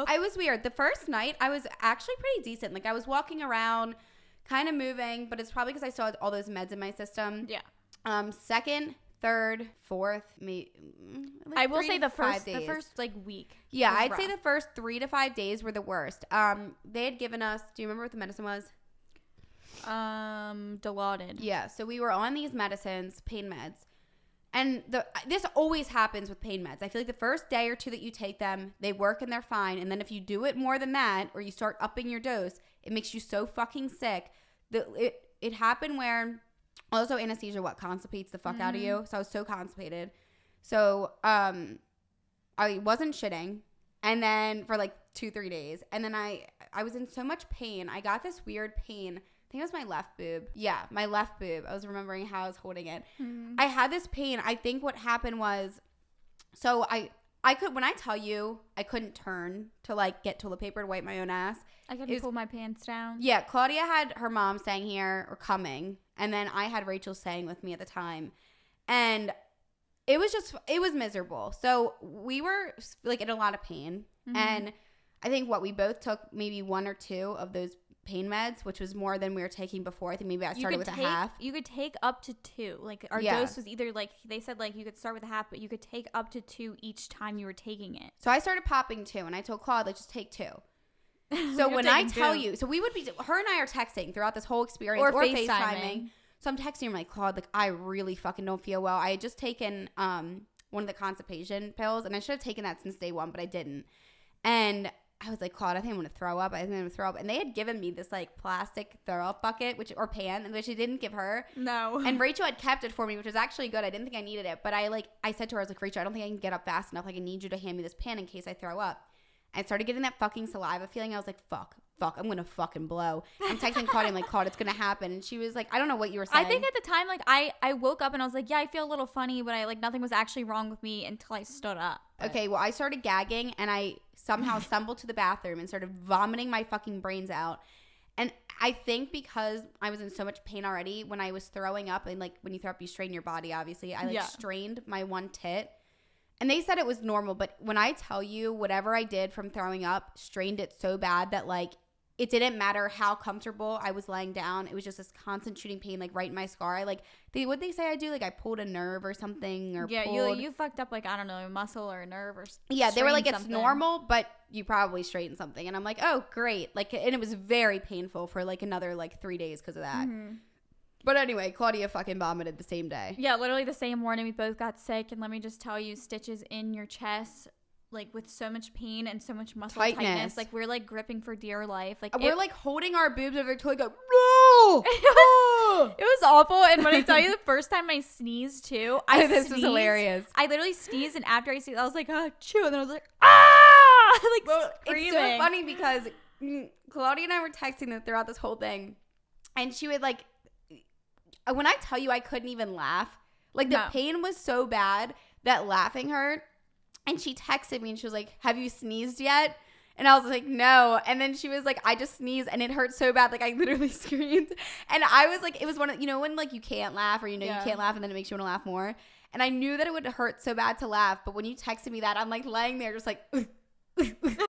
I was weird. The first night, I was actually pretty decent. Like, I was walking around, kind of moving, but it's probably because I still had all those meds in my system. Yeah. Second, third, fourth, I will say the first like week. Yeah, I'd say the first 3 to 5 days were the worst. They had given us, do you remember what the medicine was? Dilaudid. Yeah, so we were on these medicines, pain meds. And this always happens with pain meds. I feel like the first day or two that you take them, they work and they're fine. And then if you do it more than that, or you start upping your dose, it makes you so fucking sick. It happened where also anesthesia constipates the fuck out of you. So I was so constipated. So I wasn't shitting. And then for like 2-3 days. And then I was in so much pain. I got this weird pain. I think it was my left boob. Yeah, my left boob. I was remembering how I was holding it. I had this pain. I think what happened was, so I could, when I tell you I couldn't turn to like get toilet paper to wipe my own ass. I couldn't pull my pants down. Yeah, Claudia had her mom staying here or coming. And then I had Rachel staying with me at the time. And it was miserable. So we were like in a lot of pain. And I think we both took maybe 1 or 2 of those pain meds, which was more than we were taking before. I think maybe I started with a half. You could take up to 2. Like our dose was either like they said like you could start with a half, but you could take up to 2 each time you were taking it. So I started popping 2, and I told Claude like just take 2. So when I tell you, so we would be, her and I are texting throughout this whole experience or FaceTiming. So I'm texting her like, Claude, like I really fucking don't feel well. I had just taken one of the constipation pills, and I should have taken that since day 1, but I didn't. And I was like, Claude, I think I'm going to throw up. And they had given me this like plastic throw up bucket, or pan, which I didn't give her. No. And Rachel had kept it for me, which was actually good. I didn't think I needed it. But I said to her, I was like, Rachel, I don't think I can get up fast enough. Like, I need you to hand me this pan in case I throw up. I started getting that fucking saliva feeling. I was like, fuck, I'm going to fucking blow. I'm texting Claudia. I'm like, Claude, it's going to happen. And she was like, I don't know what you were saying. I think at the time, like, I woke up and I was like, yeah, I feel a little funny, but nothing was actually wrong with me until I stood up. But. Okay, well, I started gagging, and I somehow stumbled to the bathroom and started vomiting my fucking brains out. And I think because I was in so much pain already, when I was throwing up, and like when you throw up, you strain your body, obviously. I strained my one tit. And they said it was normal, but when I tell you whatever I did from throwing up strained it so bad that like it didn't matter how comfortable I was laying down. It was just this constant shooting pain like right in my scar. What'd they say I do? Like I pulled a nerve or something, or you fucked up like, I don't know, a muscle or a nerve or they were like something. It's normal, but you probably straightened something. And I'm like, oh great. Like, and it was very painful for like another like 3 days because of that. But anyway, Claudia fucking vomited the same day. Yeah, literally the same morning we both got sick. And let me just tell you, stitches in your chest, like with so much pain and so much muscle tightness. Like we're like gripping for dear life. Like we're like holding our boobs over the toilet. Go, no! It was awful. And when I tell you the first time I sneezed too, this was hilarious. I literally sneezed, and after I sneezed, I was like, oh, chew. And then I was like, ah! Like screaming. It's so funny because Claudia and I were texting throughout this whole thing. And she would like, when I tell you I couldn't even laugh, like the pain was so bad that laughing hurt. And she texted me and she was like, have you sneezed yet? And I was like, no. And then she was like, I just sneezed and it hurt so bad. Like I literally screamed. And I was like, it was one of, when like you can't laugh, or you can't laugh and then it makes you want to laugh more. And I knew that it would hurt so bad to laugh. But when you texted me that, I'm like laying there just like,